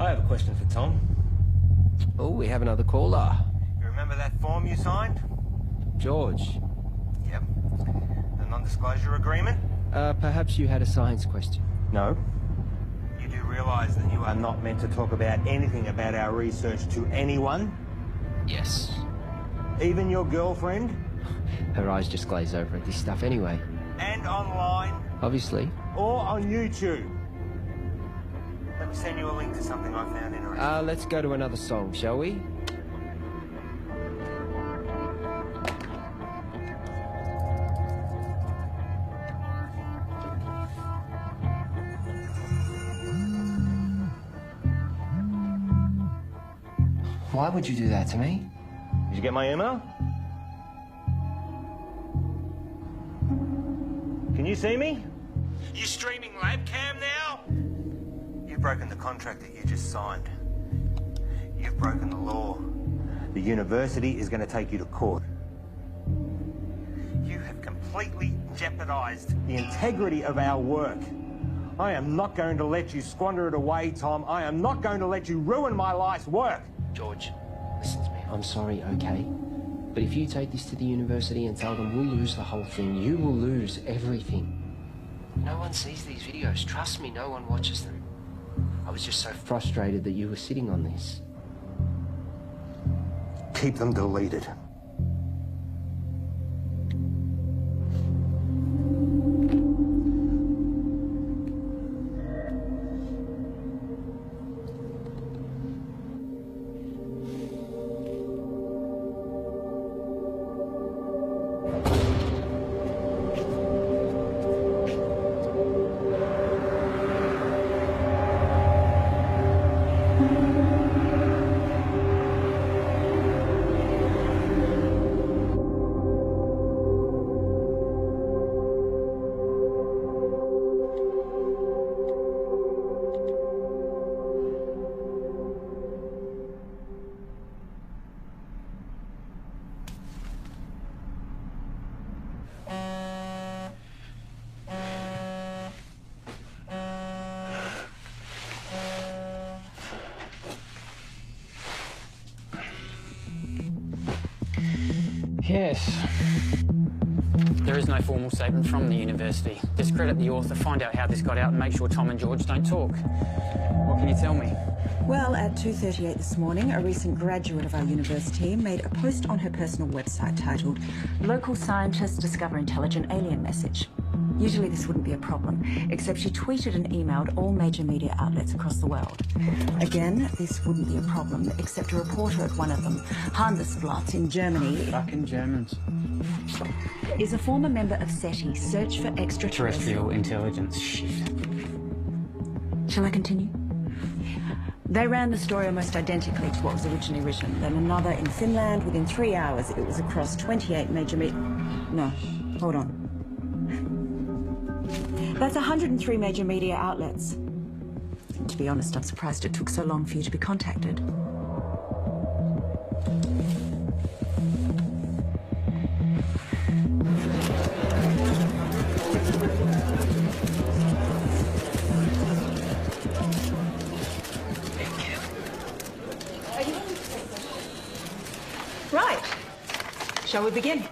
I have a question for Tom. Oh, we have another caller. You remember that form you signed? George. Yep. The non-disclosure agreement? Perhaps you had a science question. No. You do realise that you are not meant to talk about anything about our research to anyone? Yes. Even your girlfriend? Her eyes just glaze over at this stuff anyway. And online? Obviously. Or on YouTube? Let me send you a link to something I found interesting. Let's go to another song, shall we? Why would you do that to me? Did you get my email? Can you see me? You streaming labcam now? You've broken the contract that you just signed. You've broken the law. The university is going to take you to court. You have completely jeopardized the integrity of our work. I am not going to let you squander it away, Tom. I am not going to let you ruin my life's work. George, listen to me. I'm sorry, okay? But if you take this to the university and tell them we'll lose the whole thing, you will lose everything. No one sees these videos. Trust me, no one watches them. I was just so frustrated that you were sitting on this. Keep them deleted. Yes. There is no formal statement from the university. Discredit the author, find out how this got out, and make sure Tom and George don't talk. What can you tell me? Well, at 2:38 this morning, a recent graduate of our university made a post on her personal website titled, "Local scientists discover intelligent alien message." Usually this wouldn't be a problem, except she tweeted and emailed all major media outlets across the world. Again, this wouldn't be a problem, except a reporter at one of them, Handelsblatt in Germany... Fucking Germans. ...is a former member of Sciefi, Search for Extraterrestrial... Terrestrial intelligence. Shit. Shall I continue? They ran the story almost identically to what was originally written. Then another in Finland. Within 3 hours, it was across 28 major No, hold on. That's 103 major media outlets. To be honest, I'm surprised it took so long for you to be contacted. Right. Shall we begin?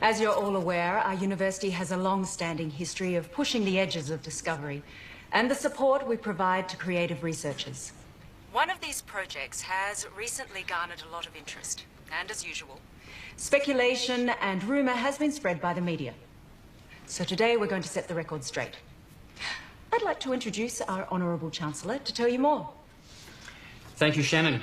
As you're all aware, our university has a long-standing history of pushing the edges of discovery and the support we provide to creative researchers. One of these projects has recently garnered a lot of interest, and as usual, speculation and rumor has been spread by the media. So today we're going to set the record straight. I'd like to introduce our Honourable Chancellor to tell you more. Thank you, Shannon.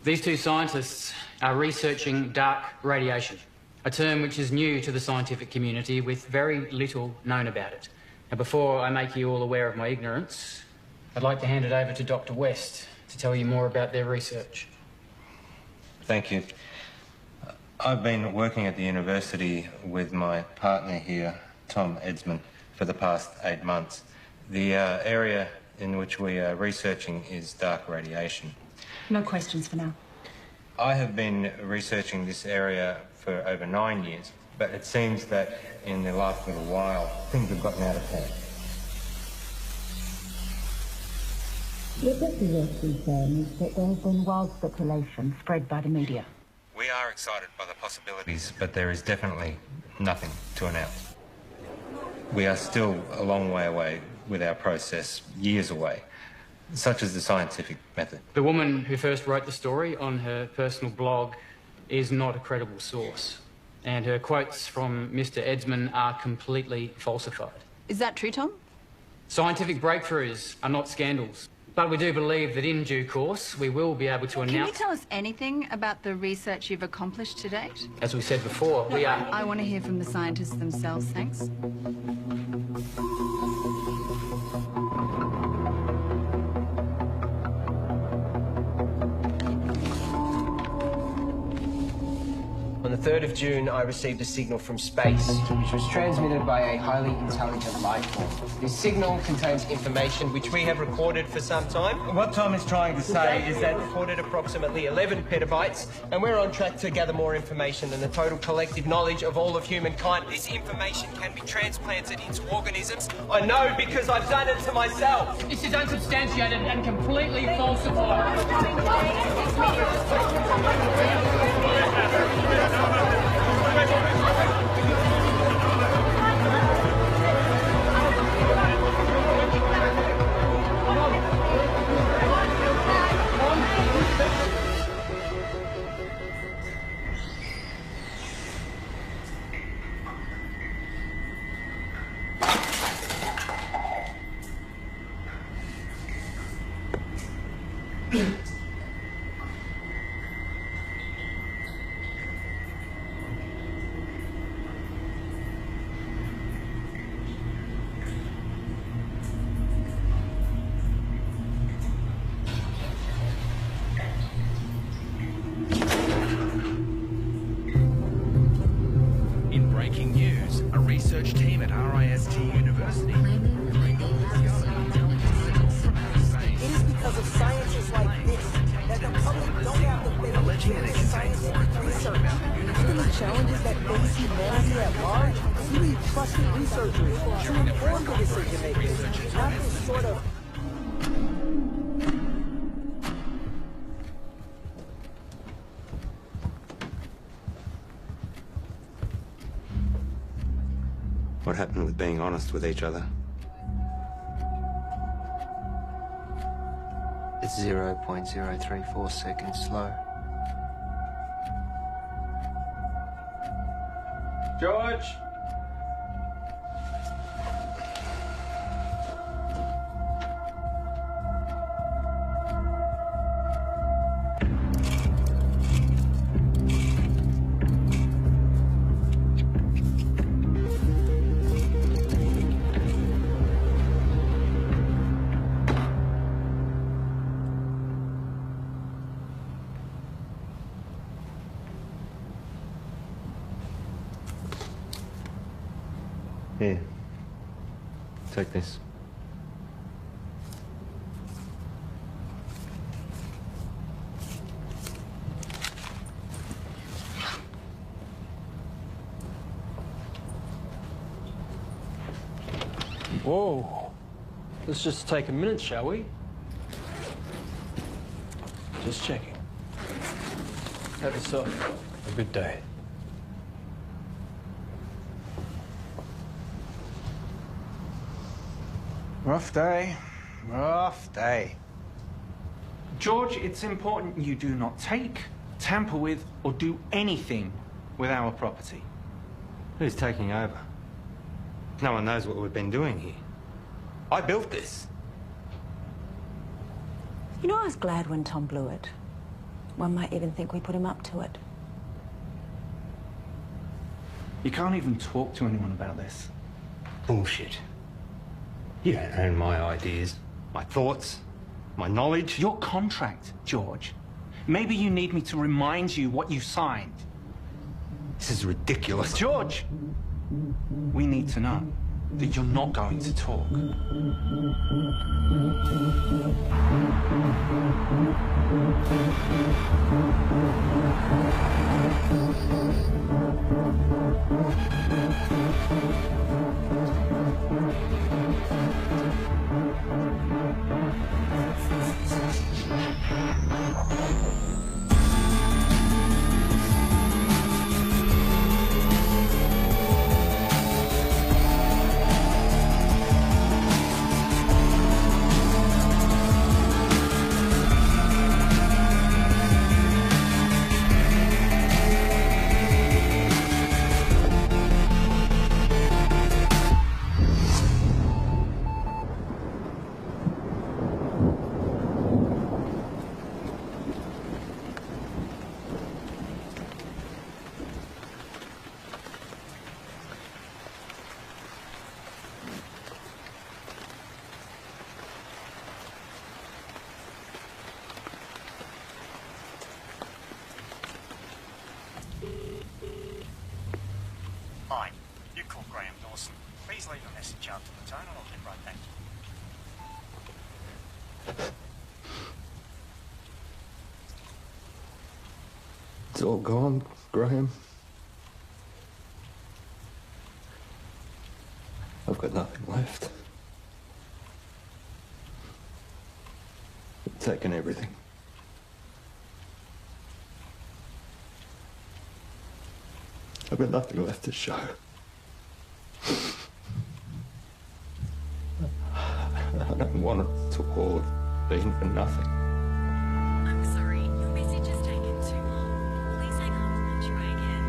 These two scientists are researching dark radiation, a term which is new to the scientific community with very little known about it. Now, before I make you all aware of my ignorance, I'd like to hand it over to Dr. West to tell you more about their research. Thank you. I've been working at the university with my partner here, Tom Edsman, for the past 8 months. The area in which we are researching is dark radiation. No questions for now. I have been researching this area for over 9 years, but it seems that in the last little while, things have gotten out of hand. What Dr. West is saying is that there has been wild speculation spread by the media. We are excited by the possibilities, but there is definitely nothing to announce. We are still a long way away with our process, years away, such as the scientific method. The woman who first wrote the story on her personal blog is not a credible source, and her quotes from Mr. Edsman are completely falsified. Is that true, Tom? Scientific breakthroughs are not scandals, but we do believe that in due course we will be able to Can you announce... tell us anything about the research you've accomplished to date? As we said before, we are... I want to hear from the scientists themselves, thanks. On the 3rd of June, I received a signal from space, which was transmitted by a highly intelligent life form. This signal contains information which we have recorded for some time. What Tom is trying to say is that... recorded approximately 11 petabytes, and we're on track to gather more information than the total collective knowledge of all of humankind. This information can be transplanted into organisms. I know because I've done it to myself. This is unsubstantiated and completely falsified. In breaking news, a research team at RIST University... It is because of scientists like this that the public don't have the faith in scientific research. Given the challenges that face humanity at large, we need trusted researchers to inform the decision makers, not this sort of... What happened with being honest with each other? It's 0.034 seconds slow. George! Here. Take this. Whoa. Let's just take a minute, shall we? Just checking. Have yourself a good day. Rough day. Rough day. George, it's important you do not take, tamper with, or do anything with our property. Who's taking over? No one knows what we've been doing here. I built this. You know, I was glad when Tom blew it. One might even think we put him up to it. You can't even talk to anyone about this. Bullshit. You don't own my ideas, my thoughts, my knowledge. Your contract, George. Maybe you need me to remind you what you signed. This is ridiculous. George! We need to know that you're not going to talk. Hi, you call Graham Dawson. Please leave a message after the tone and I'll get right back to you. It's all gone, Graham. I've got nothing left. They've taken everything. I've got nothing left to show. I don't want it to all have been for nothing. I'm sorry, your message has taken too long. Please hang up and try again.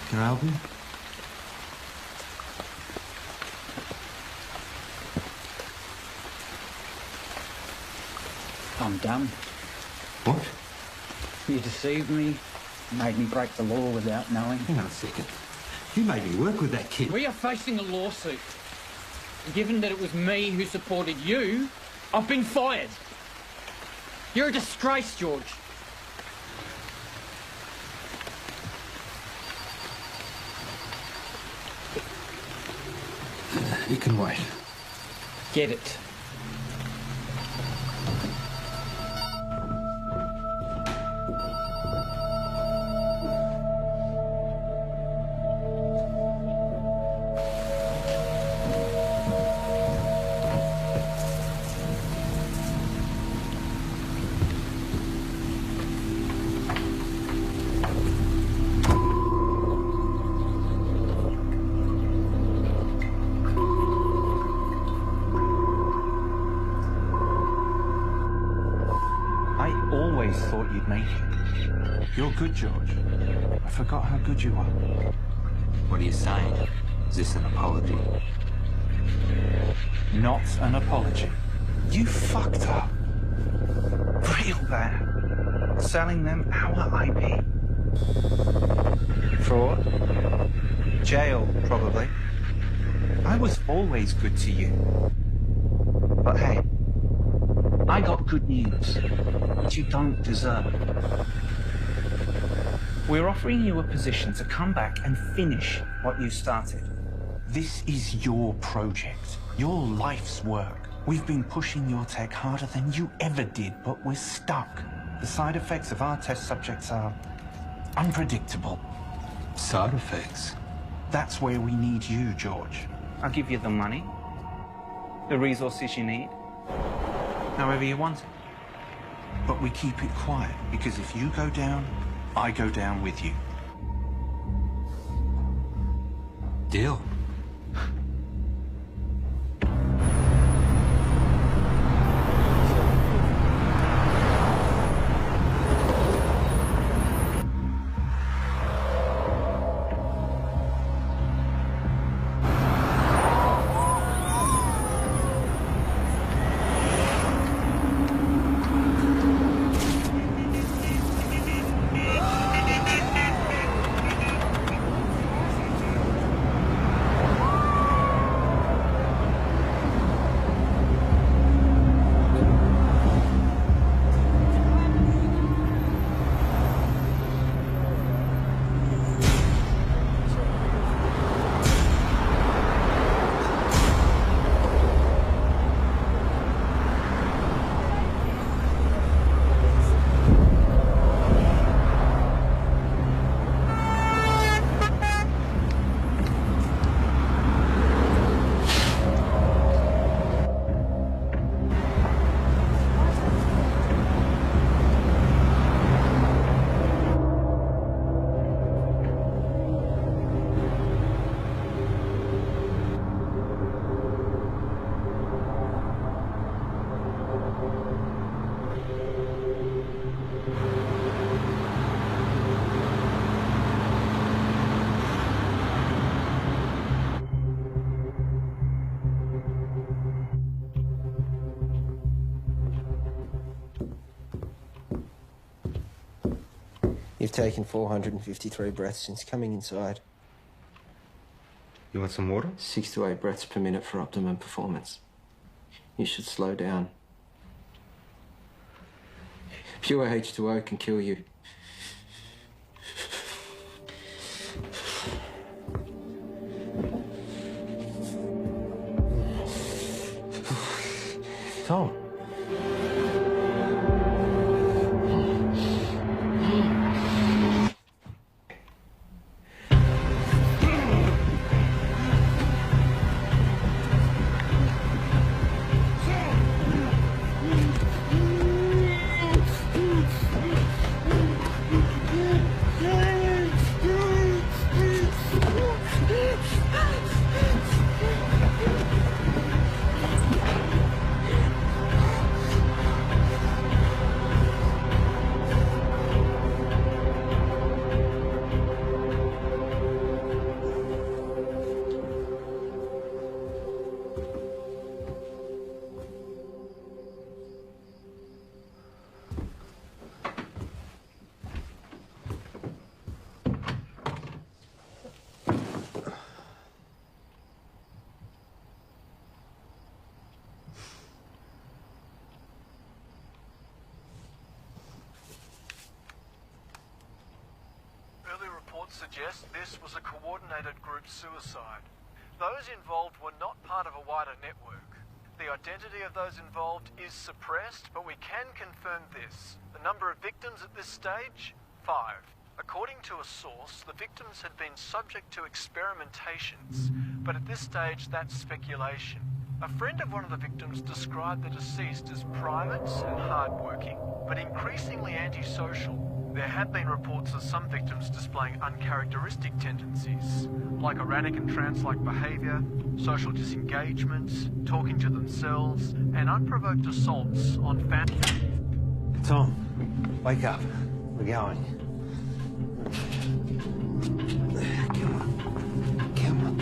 Can I help you? I'm done. What? You deceived me, made me break the law without knowing. Hang on a second. You made me work with that kid. We are facing a lawsuit. Given that it was me who supported you, I've been fired. You're a disgrace, George. You can wait. Get it. you'd make it. You're good, George. I forgot how good you are. What are you saying? Is this an apology? Not an apology. You fucked up. Real bad. Selling them our IP. Fraud. Jail, probably. I was always good to you. But hey, I got good news, which you don't deserve. We're offering you a position to come back and finish what you started. This is your project, your life's work. We've been pushing your tech harder than you ever did, but we're stuck. The side effects of our test subjects are unpredictable. Side effects? That's where we need you, George. I'll give you the money, the resources you need, however you want it. But we keep it quiet, because if you go down, I go down with you. Deal. You've taken 453 breaths since coming inside. You want some water? 6 to 8 breaths per minute for optimum performance. You should slow down. Pure H2O can kill you. Tom. Suggest this was a coordinated group suicide. Those involved were not part of a wider network. The identity of those involved is suppressed, but we can confirm this. The number of victims at this stage? 5. According to a source, the victims had been subject to experimentations, but at this stage that's speculation. A friend of one of the victims described the deceased as private and hardworking, but increasingly antisocial. There have been reports of some victims displaying uncharacteristic tendencies, like erratic and trance-like behaviour, social disengagement, talking to themselves, and unprovoked assaults on family. Tom, wake up. We're going. Come on. Come on.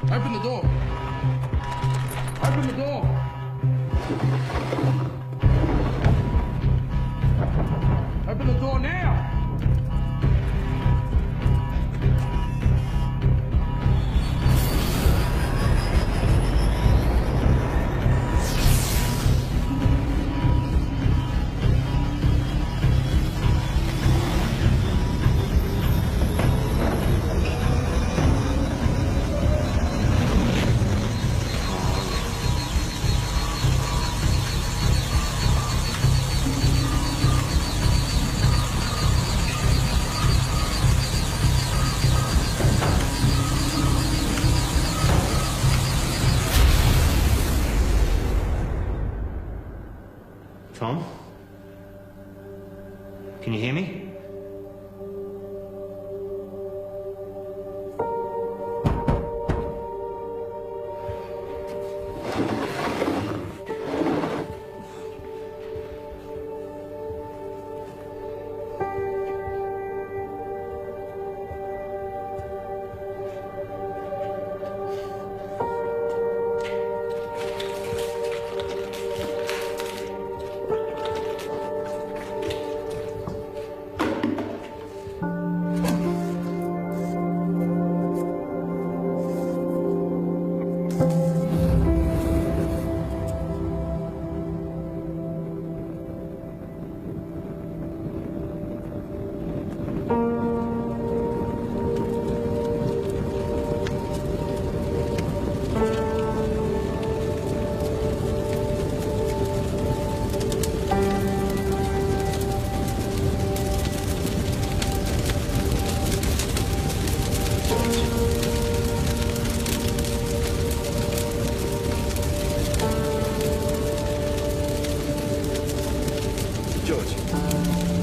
Open the door. Open the door. Open the door now. Tom? Can you hear me?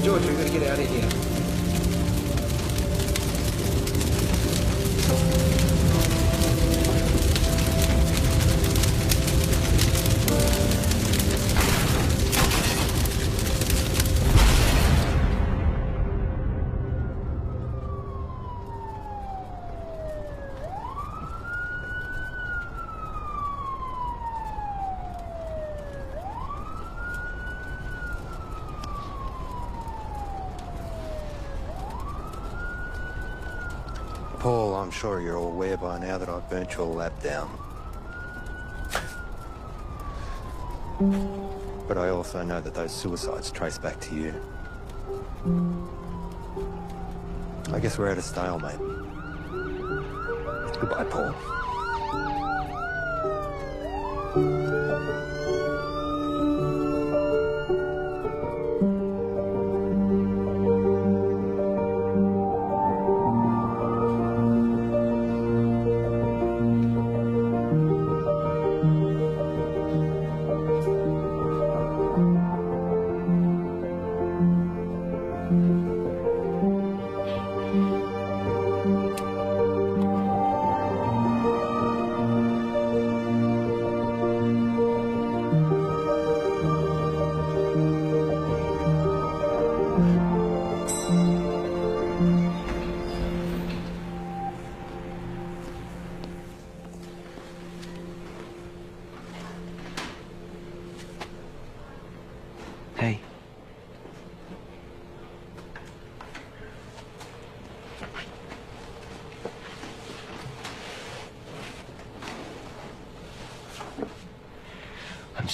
George, we've got to get out of here. Paul, I'm sure you're all aware by now that I've burnt your lab down. But I also know that those suicides trace back to you. I guess we're at a stalemate. Goodbye, Paul.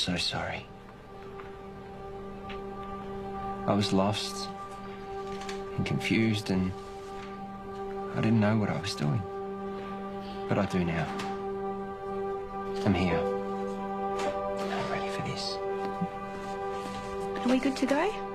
so sorry. I was lost and confused, and I didn't know what I was doing. But I do now. I'm here. I'm ready for this. Are we good to go?